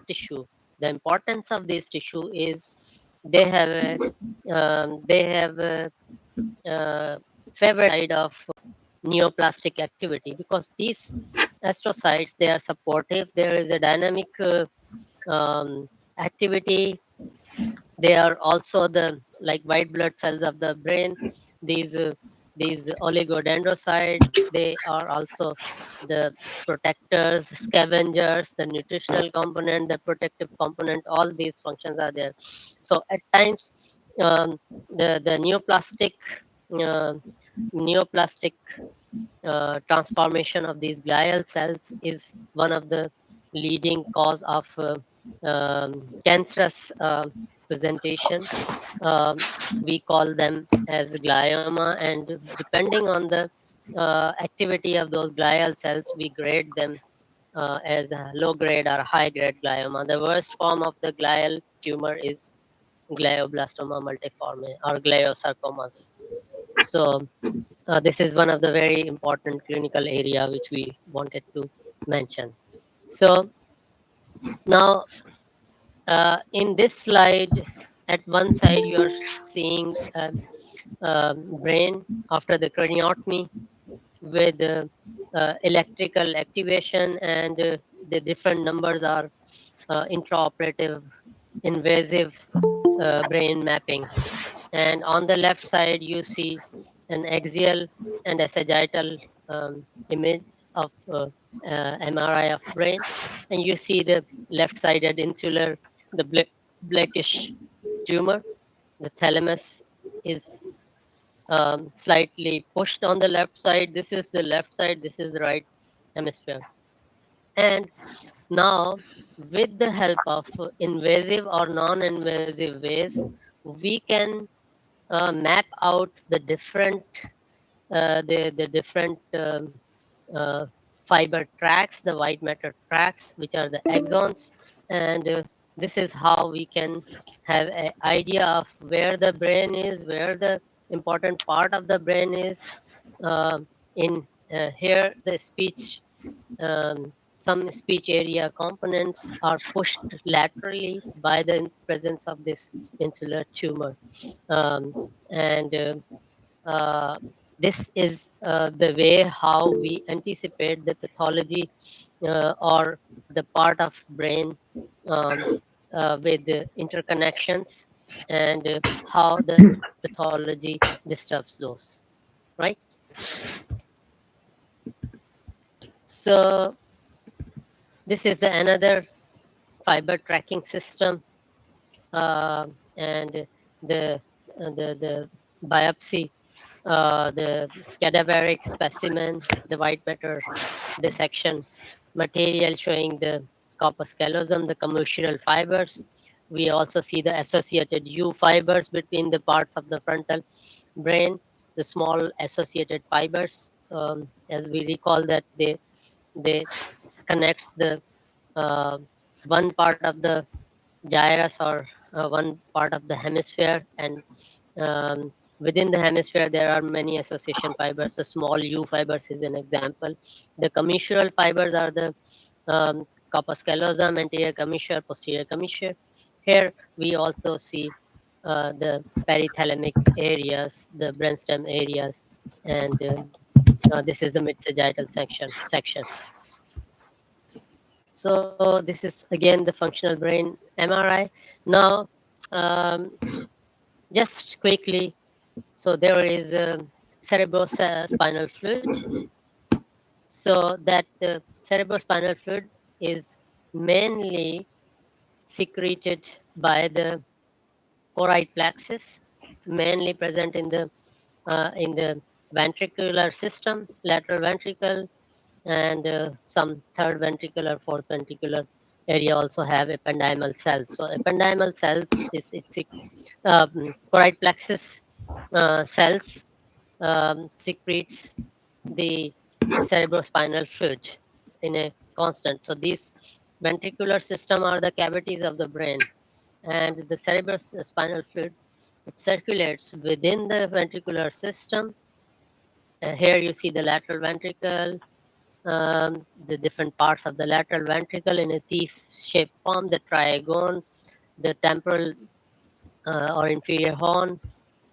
tissue. The importance of this tissue is they have a favorite side of neoplastic activity, because these astrocytes, they are supportive. There is a dynamic activity. They are also the like white blood cells of the brain. These oligodendrocytes, they are also the protectors, scavengers, the nutritional component, the protective component. All these functions are there. So at times, the uh, neoplastic transformation of these glial cells is one of the leading cause of cancerous presentation. We call them as glioma, and depending on the activity of those glial cells, we grade them as a low grade or high grade glioma. The worst form of the glial tumor is glioblastoma multiforme or gliosarcomas. So this is one of the very important clinical area which we wanted to mention. So now in this slide, at one side you are seeing brain after the craniotomy with electrical activation, and the different numbers are intraoperative invasive brain mapping. And on the left side you see an axial and a sagittal image of MRI of brain, and you see the left-sided insular, the blackish tumor. The thalamus is slightly pushed on the left side. This is the left side, this is the right hemisphere. And now, with the help of invasive or non-invasive ways, we can map out the different different fiber tracks, the white matter tracks, which are the axons, and this is how we can have an idea of where the brain is, where the important part of the brain is. In here, the speech, some speech area components are pushed laterally by the presence of this insular tumor, and this is the way how we anticipate the pathology or the part of brain with the interconnections, and how the pathology disturbs those, right? So this is the another fiber tracking system, and the biopsy, the cadaveric specimen, the white matter dissection material showing the corpus callosum, the commissural fibers. We also see the associated U fibers between the parts of the frontal brain, the small associated fibers. As we recall that they connects the one part of the gyrus, or one part of the hemisphere, and within the hemisphere there are many association fibers. The small U fibers is an example. The commissural fibers are the corpus callosum, anterior commissure, posterior commissure. Here we also see the perithalamic areas, the brainstem areas, and this is the mid-sagittal section. So this is again the functional brain MRI. Now, just quickly, so there is cerebrospinal fluid. So that cerebrospinal fluid is mainly secreted by the choroid plexus, mainly present in the ventricular system, lateral ventricle, and some third ventricular, fourth ventricular area also have ependymal cells. So ependymal cells is choroid plexus cells secretes the cerebrospinal fluid in a constant. So these ventricular system are the cavities of the brain, and the cerebrospinal fluid, it circulates within the ventricular system. Here you see the lateral ventricle, the different parts of the lateral ventricle in a C-shaped form, the trigone, the temporal or inferior horn,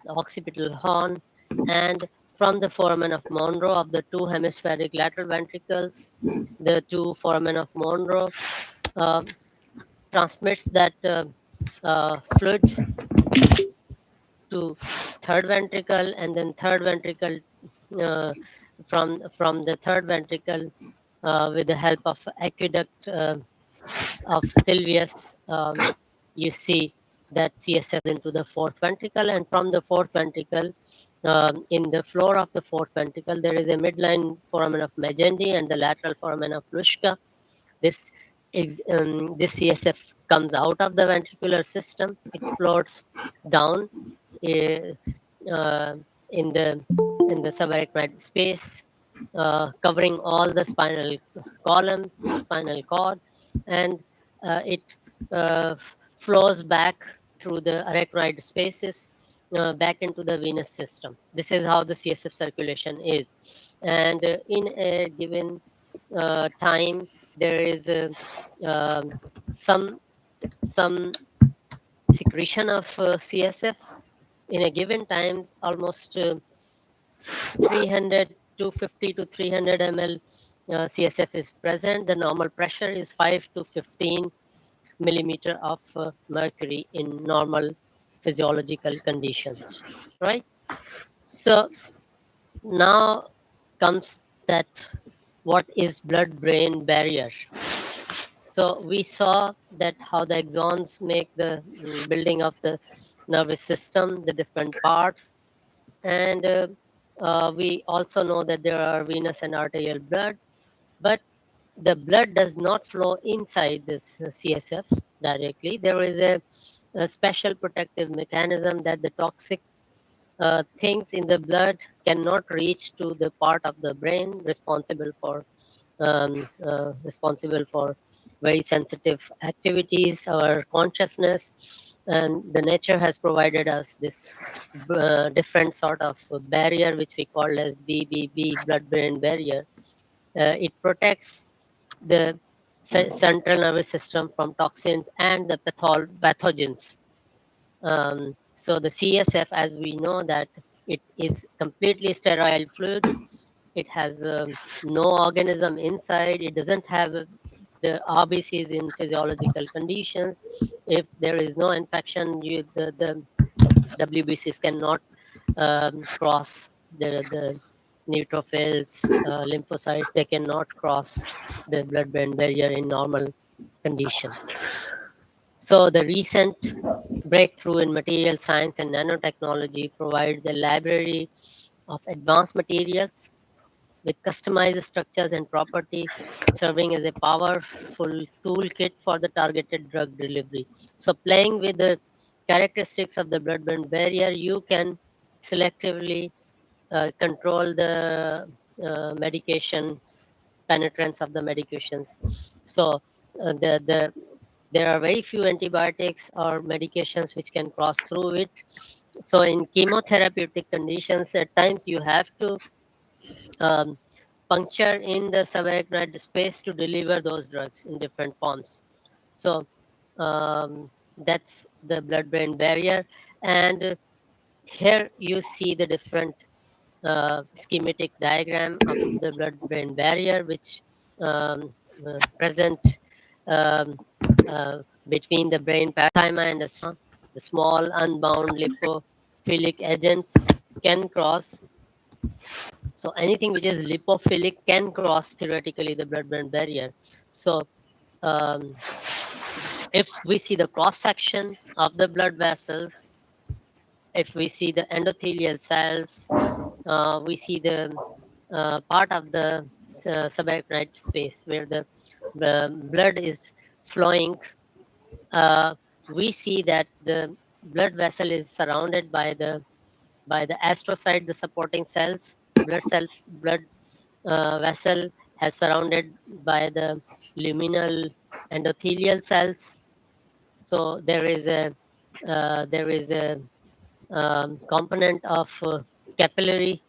the occipital horn, and from the foramen of Monro of the two hemispheric lateral ventricles, the two foramen of Monro uh, transmits that fluid to third ventricle, and then third ventricle uh, from the third ventricle with the help of aqueduct of Sylvius, you see that CSF into the fourth ventricle, and from the fourth ventricle, in the floor of the fourth ventricle, there is a midline foramen of Magendie and the lateral foramen of Luschka. This this CSF comes out of the ventricular system. It floats down uh, in the subarachnoid space, covering all the spinal column, spinal cord, and it flows back through the arachnoid spaces back into the venous system. This is how the CSF circulation is. And in a given time, there is some secretion of CSF. In a given time, almost 300 250 to 300 ml CSF is present. The normal pressure is 5 to 15 millimeter of mercury in normal physiological conditions, right? So now comes that what is blood-brain barrier. So we saw that how the axons make the building of the nervous system, the different parts, and we also know that there are venous and arterial blood, but the blood does not flow inside this CSF directly. There is a special protective mechanism that the toxic things in the blood cannot reach to the part of the brain responsible for very sensitive activities or consciousness, and the nature has provided us this different sort of barrier which we call as BBB, blood-brain barrier. It protects the central nervous system from toxins and the pathogens. So the CSF, as we know, that it is completely sterile fluid. It has no organism inside. It doesn't have the RBCs in physiological conditions. If there is no infection, the WBCs cannot cross the neutrophils, lymphocytes. They cannot cross the blood-brain barrier in normal conditions. So the recent breakthrough in material science and nanotechnology provides a library of advanced materials with customized structures and properties, serving as a powerful toolkit for the targeted drug delivery. So playing with the characteristics of the blood-brain barrier, you can selectively control the medications, penetrance of the medications. So there are very few antibiotics or medications which can cross through it. So in chemotherapeutic conditions, at times you have to puncture in the subarachnoid space to deliver those drugs in different forms. So that's the blood-brain barrier. And here you see the different schematic diagram of the blood-brain barrier, which present um, between the brain parenchyma and the small unbound lipophilic agents can cross. So anything which is lipophilic can cross theoretically the blood-brain barrier. So if we see the cross-section of the blood vessels, if we see the endothelial cells, we see the part of the subarachnoid space where the blood is flowing. We see that the blood vessel is surrounded by the astrocyte, the supporting cells. Blood vessel has surrounded by the luminal endothelial cells. So there is a component of capillary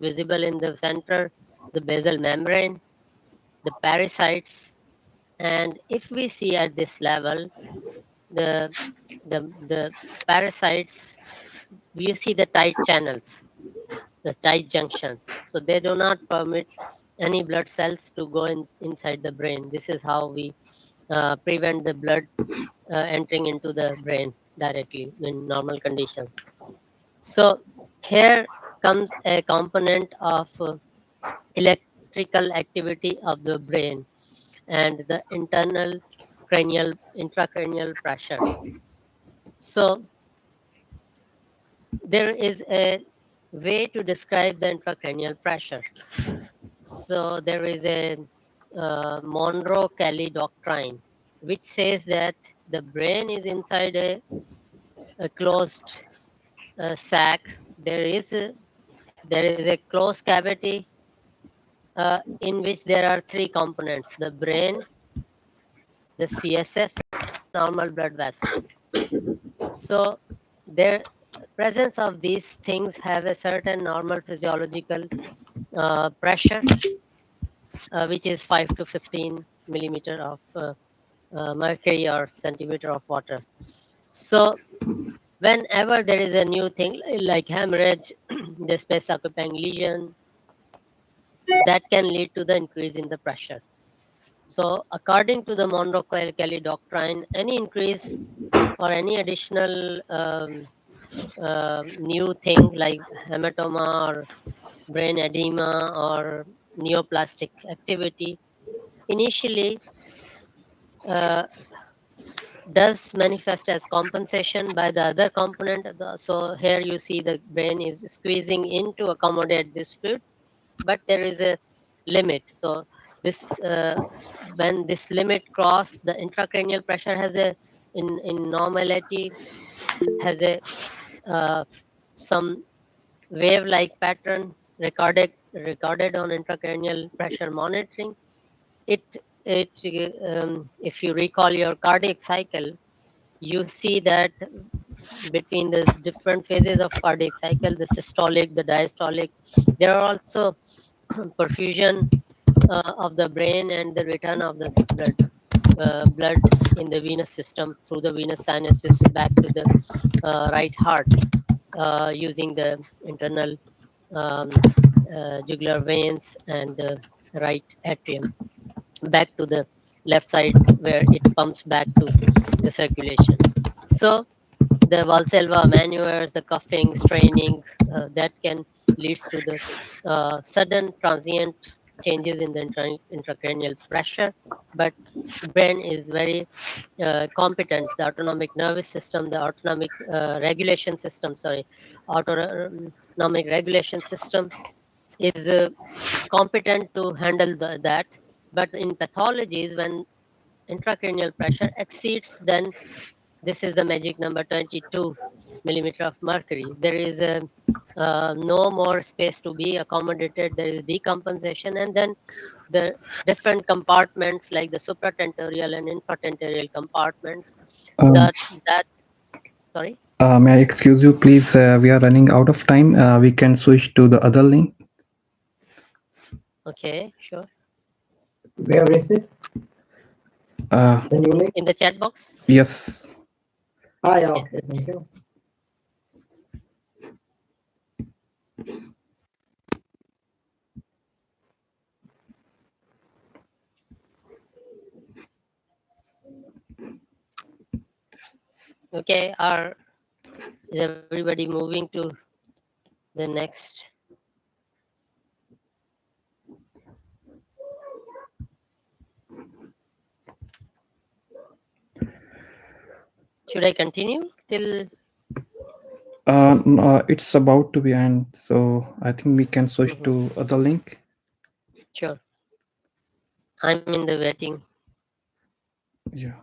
visible in the center, the basal membrane, the pericytes, and if we see at this level, the pericytes, you see the tight channels, the tight junctions. So they do not permit any blood cells to go inside the brain. This is how we prevent the blood entering into the brain directly in normal conditions. So here comes a component of electrical activity of the brain and the intracranial pressure. So there is a way to describe the intracranial pressure. So there is a Monroe-Kelly doctrine, which says that the brain is inside a closed sac. There is a closed cavity in which there are three components: the brain, the CSF, normal blood vessels. So their presence of these things have a certain normal physiological pressure, which is 5 to 15 millimeter of mercury or centimeter of water. So whenever there is a new thing like hemorrhage, the space occupying lesion, that can lead to the increase in the pressure. So according to the Monroe-Kelly doctrine, any increase or any additional new thing like hematoma or brain edema or neoplastic activity initially does manifest as compensation by the other component. So here you see the brain is squeezing in to accommodate this fluid, but there is a limit. So this when this limit cross, the intracranial pressure has a in normality has a some wave-like pattern recorded on intracranial pressure monitoring. If you recall your cardiac cycle, you see that between the different phases of cardiac cycle, the systolic, the diastolic, there are also perfusion of the brain and the return of the blood in the venous system through the venous sinuses back to the right heart using the internal jugular veins and the right atrium back to the left side where it pumps back to the circulation. So the Valsalva maneuvers, the coughing, straining, that can leads to the sudden transient changes in the intracranial pressure. But brain is very competent. The autonomic nervous system, the autonomic regulation system, autonomic regulation system is competent to handle that. But in pathologies, when intracranial pressure exceeds, then this is the magic number 22 millimeter of mercury. There is no more space to be accommodated. There is decompensation, and then the different compartments like the supratentorial and infratentorial compartments. Um, That sorry. may I excuse you, please? We are running out of time. We can switch to the other link. Okay, sure. Where is it? The new link? In the chat box. Yes. Yeah, okay, thank you. Okay, is everybody moving to the next? Should I continue till? No, it's about to be end, so I think we can switch to other link. Sure. I'm in the waiting. Yeah.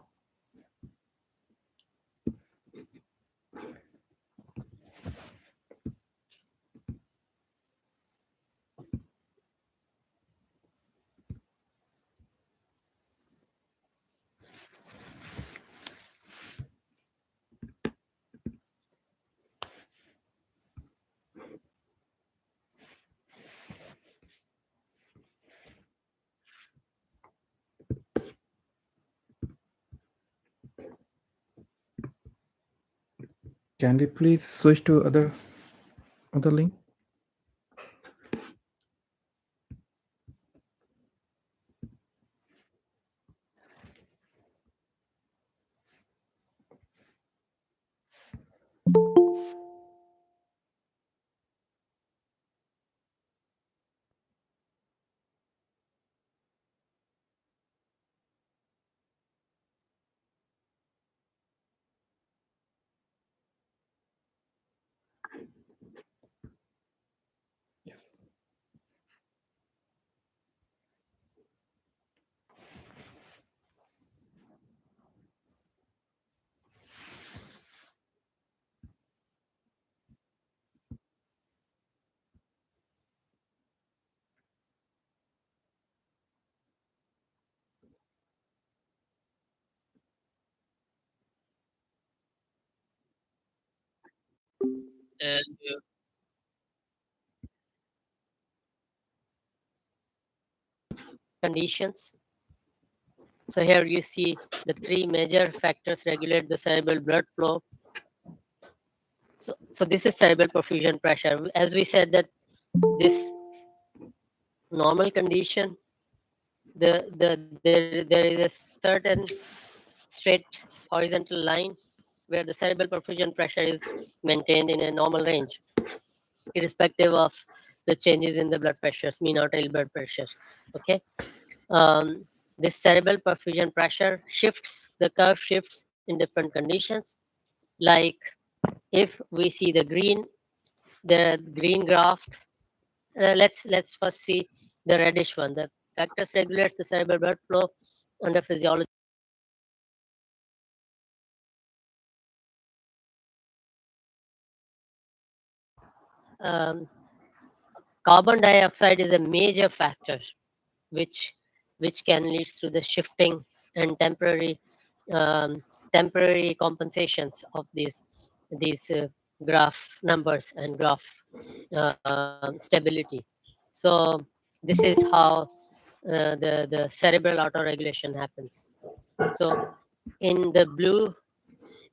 Can we please switch to other link? Yes. And conditions. So here you see the three major factors regulate the cerebral blood flow. So this is cerebral perfusion pressure. As we said that this normal condition, there is a certain straight horizontal line where the cerebral perfusion pressure is maintained in a normal range, irrespective of the changes in the blood pressures, mean arterial blood pressures. Okay. This cerebral perfusion pressure shifts, the curve shifts in different conditions. Like if we see the green graph, let's first see the reddish one. The factors regulates the cerebral blood flow under physiology. Carbon dioxide is a major factor which can lead to the shifting and temporary compensations of these graph numbers and graph stability. So this is how the cerebral autoregulation happens. So in the blue,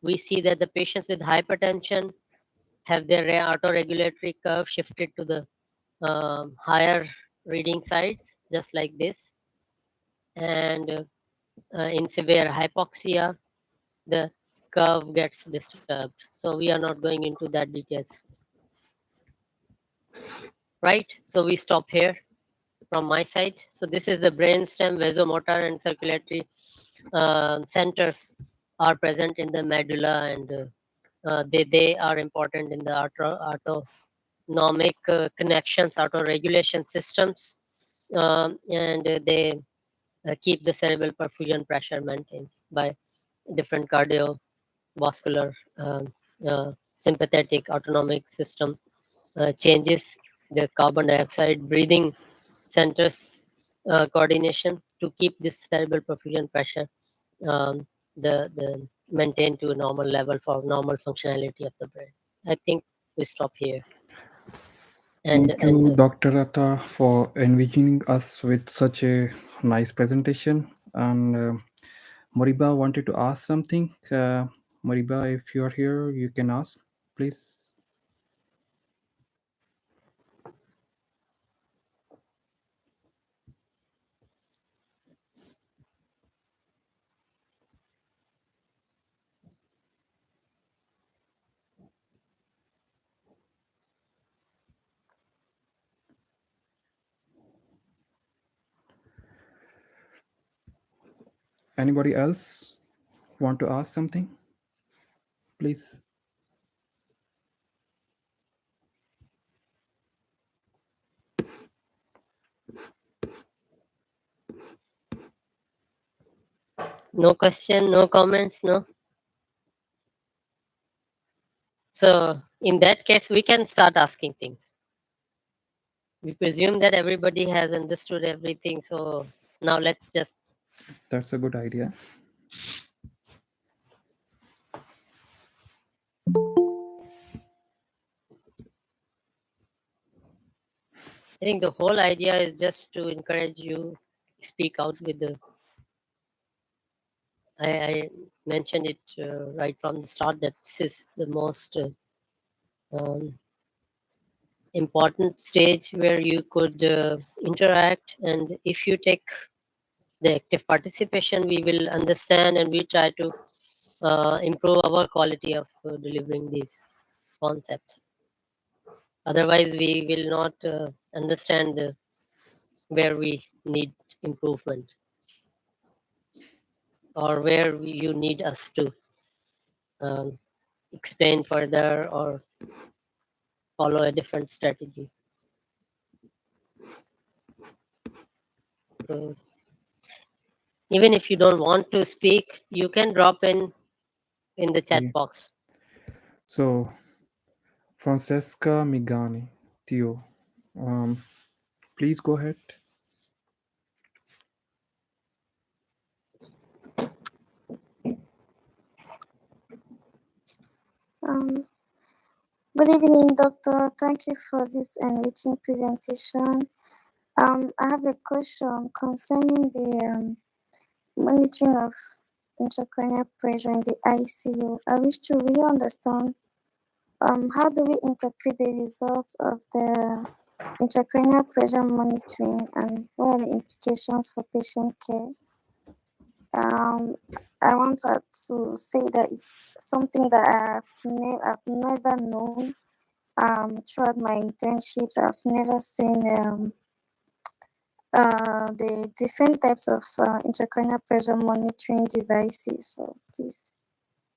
we see that the patients with hypertension have their autoregulatory curve shifted to the higher reading sides, just like this. And in severe hypoxia, the curve gets disturbed. So we are not going into that details. Right? So we stop here from my side. So this is the brainstem, vasomotor and circulatory centers are present in the medulla, and they are important in the autonomic connections, autoregulation systems, and they keep the cerebral perfusion pressure maintained by different cardiovascular sympathetic autonomic system changes the carbon dioxide breathing centers coordination to keep this cerebral perfusion pressure the maintained to a normal level for normal functionality of the brain. I think we stop here. Thank you, Dr. Ratta, for envisioning us with such a nice presentation. And Moriba wanted to ask something. Moriba, if you are here, you can ask, please. Anybody else want to ask something? Please. No question, no comments, no. So in that case, we can start asking things. We presume that everybody has understood everything. So now let's just. That's a good idea. I think the whole idea is just to encourage you speak out with the I mentioned it right from the start that this is the most important stage where you could interact, and if you take the active participation, we will understand and we try to improve our quality of delivering these concepts. Otherwise, we will not understand where we need improvement or where you need us to explain further or follow a different strategy. So even if you don't want to speak, you can drop in the chat Okay. box. So, Francesca Migani, Theo, please go ahead. Um, Good evening, Doctor. Thank you for this enriching presentation. I have a question concerning the monitoring of intracranial pressure in the ICU. I wish to really understand how do we interpret the results of the intracranial pressure monitoring and what are the implications for patient care? I want to say that it's something that I've never known. Throughout my internships, I've never seen the different types of intracranial pressure monitoring devices. So please,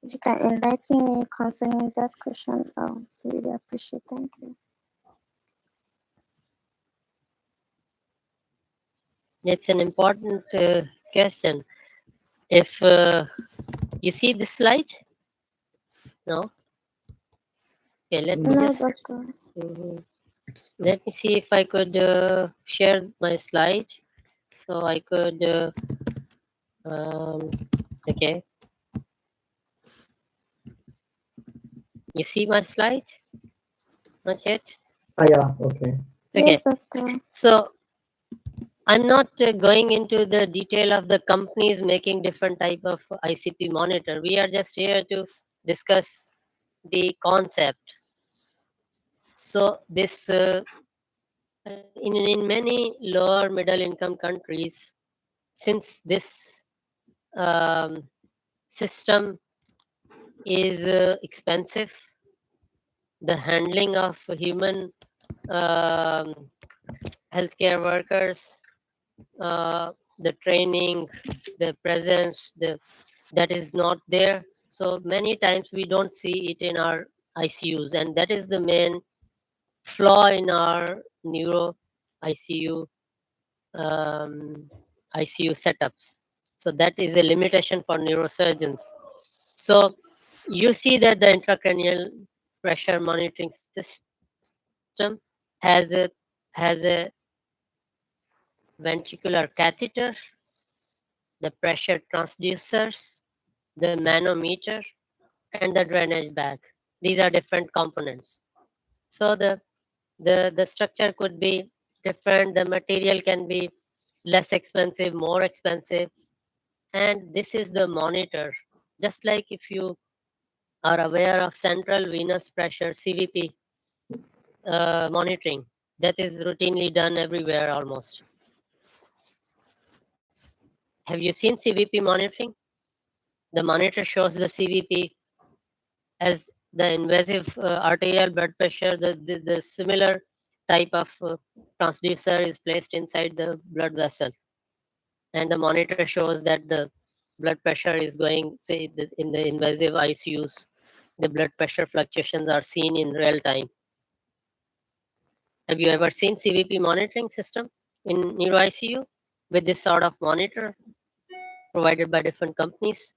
if you can enlighten me concerning that question, I really appreciate. Thank you. It's an important question. If you see this slide, no? Okay, let me No, just doctor. let me see if I could share my slide, so I could. Okay, you see my slide? Not yet. Yeah. Okay. Okay. Yes, doctor. So I'm not going into the detail of the companies making different type of ICP monitor. We are just here to discuss the concept. So this in many lower middle income countries, since this system is expensive, the handling of human healthcare workers, the training, the presence, that is not there. So many times we don't see it in our ICUs, and that is the main flaw in our neuro ICU ICU setups. So that is a limitation for neurosurgeons. So you see that the intracranial pressure monitoring system has a ventricular catheter, the pressure transducers, the manometer, and the drainage bag. These are different components. So the structure could be different. The material can be less expensive, more expensive. And this is the monitor. Just like if you are aware of central venous pressure, CVP monitoring, that is routinely done everywhere almost. Have you seen CVP monitoring? The monitor shows the CVP as the invasive arterial blood pressure. The similar type of transducer is placed inside the blood vessel, and the monitor shows that the blood pressure is going, say, in the invasive ICUs, the blood pressure fluctuations are seen in real time. Have you ever seen CVP monitoring system in neuro ICU with this sort of monitor provided by different companies?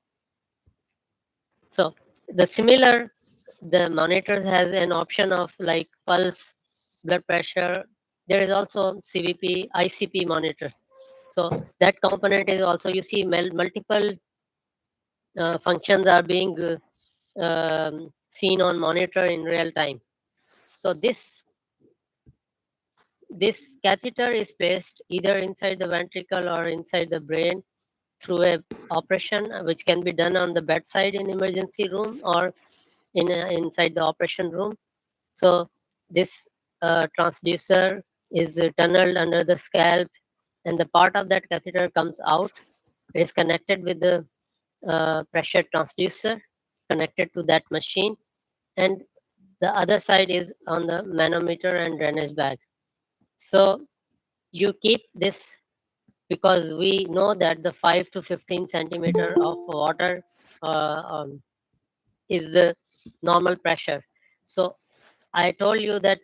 So the monitors has an option of like pulse, blood pressure. There is also CVP, ICP monitor. So that component is also, you see multiple functions are being seen on monitor in real time. So this catheter is placed either inside the ventricle or inside the brain through a operation, which can be done on the bedside in emergency room or inside the operation room. So this transducer is tunneled under the scalp, and the part of that catheter comes out. It is connected with the pressure transducer connected to that machine, and the other side is on the manometer and drainage bag. So you keep this because we know that the 5 to 15 centimeter of water is the normal pressure. So I told you that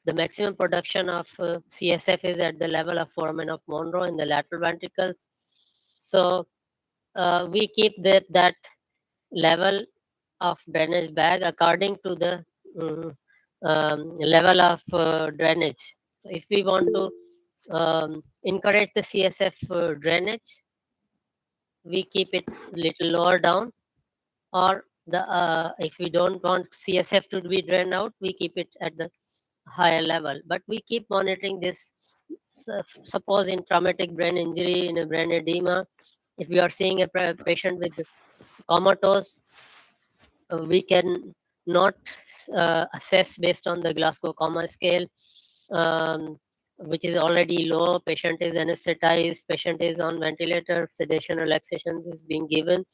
the maximum production of CSF is at the level of foramen of Monro in the lateral ventricles. So we keep that level of drainage bag according to the level of drainage. So if we want to encourage the CSF drainage, we keep it little lower down, or the if we don't want CSF to be drained out, we keep it at the higher level. But we keep monitoring this. Suppose in traumatic brain injury, in a brain edema, if we are seeing a patient with comatose, we can not assess based on the Glasgow Coma Scale, which is already low. Patient is anesthetized, patient is on ventilator, sedation relaxations is being given.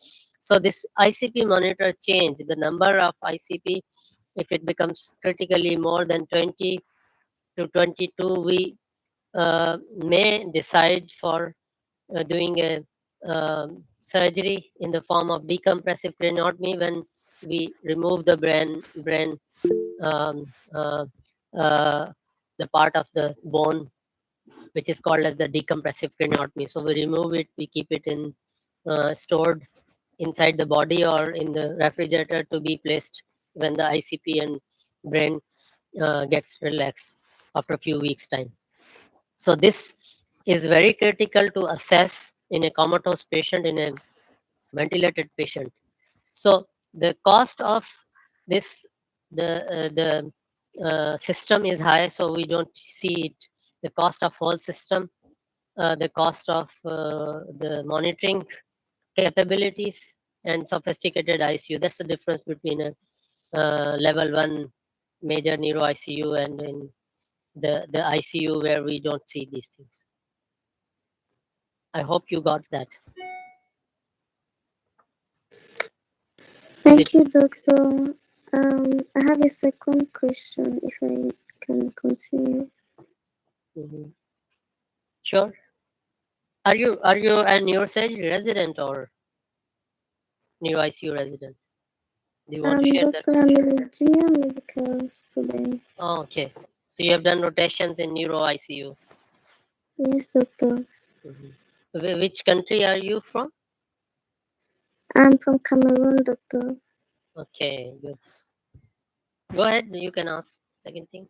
So this ICP monitor change, the number of ICP, if it becomes critically more than 20 to 22, we may decide for doing a surgery in the form of decompressive craniotomy when we remove the brain the part of the bone which is called as the decompressive craniotomy. So we remove it, we keep it in stored inside the body or in the refrigerator to be placed when the ICP and brain gets relaxed after a few weeks time. So this is very critical to assess in a comatose patient, in a ventilated patient. So the cost of this, the system is high, so we don't see it. The cost of whole system, the cost of the monitoring capabilities and sophisticated ICU. That's the difference between a level 1 major neuro ICU and in the ICU where we don't see these things. I hope you got that. Thank you, Doctor. I have a second question, if I can continue. Sure. Are you a neurosurgery resident or neuro ICU resident? Do you want to share Doctor, I'm a junior medical student. Oh, okay. So you have done rotations in neuro ICU. Yes, Doctor. Which country are you from? I'm from Cameroon, Doctor. Okay, good. Go ahead. You can ask second thing.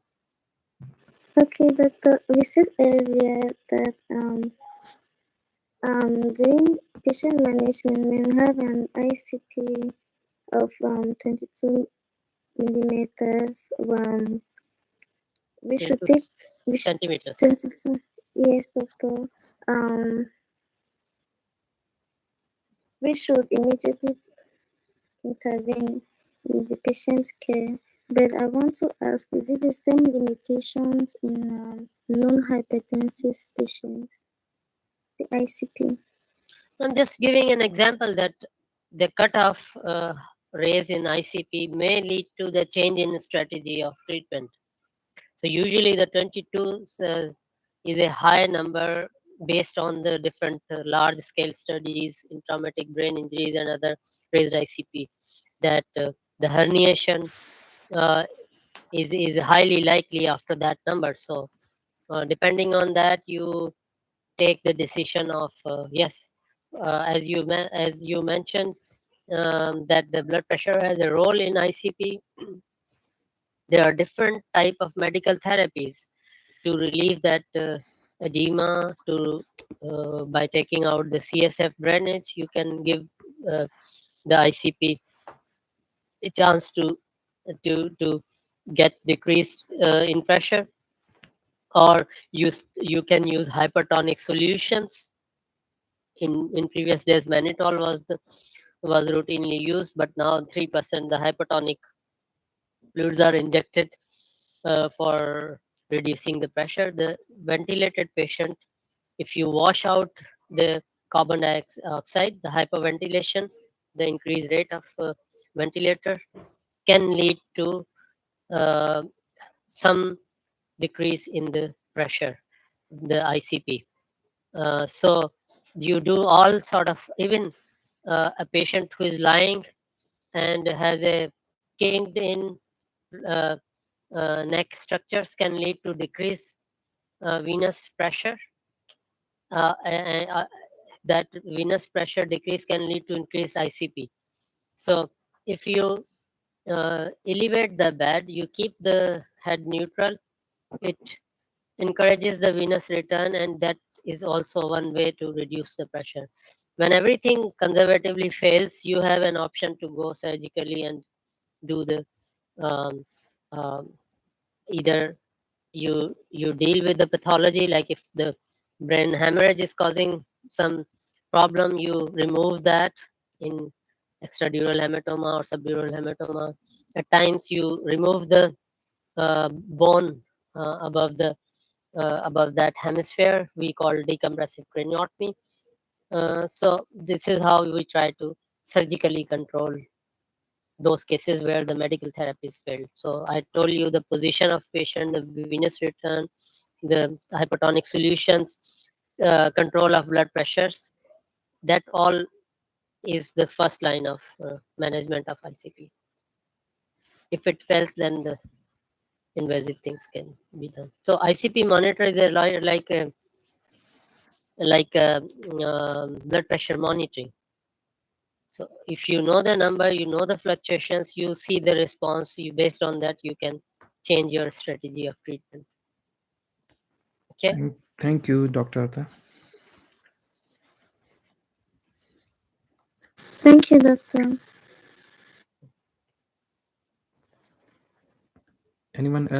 Okay, Doctor. We said earlier that during patient management, when we have an ICP of 22 millimeters, we should take centimeters. 22. Yes, Doctor. We should immediately intervene in the patient's care. But I want to ask, is it the same limitations in non-hypertensive patients, the ICP? I'm just giving an example that the cutoff raise in ICP may lead to the change in strategy of treatment. So usually the 22 is a high number based on the different large scale studies in traumatic brain injuries and other raised ICP, that the herniation is highly likely after that number. So depending on that, you take the decision of yes, as you mentioned, that the blood pressure has a role in ICP. There are different type of medical therapies to relieve that edema. By taking out the CSF drainage, you can give the ICP a chance to get decreased in pressure, or you can use hypertonic solutions in previous days, mannitol was routinely used, but now 3% the hypertonic fluids are injected for reducing the pressure. The ventilated patient, if you wash out the carbon dioxide, the hyperventilation, the increased rate of ventilator can lead to some decrease in the pressure, the ICP. So you do all sort of, even a patient who is lying and has a kinked in uh, neck structures can lead to decrease venous pressure. That venous pressure decrease can lead to increased ICP. So if you elevate the bed, you keep the head neutral, it encourages the venous return, and that is also one way to reduce the pressure. When everything conservatively fails, you have an option to go surgically and do the um, um, either you deal with the pathology, like if the brain hemorrhage is causing some problem, you remove that in extradural hematoma or subdural hematoma. At times you remove the bone above that hemisphere, we call decompressive craniotomy. So this is how we try to surgically control those cases where the medical therapies failed. So I told you the position of patient, the venous return, the hypertonic solutions, control of blood pressures, that all is the first line of management of ICP. If it fails, then the invasive things can be done. So ICP monitor is like blood pressure monitoring. So if you know the number, you know the fluctuations, you see the response, you based on that you can change your strategy of treatment. Okay. Thank you, Dr. Atta. Thank you, doctor. Anyone else?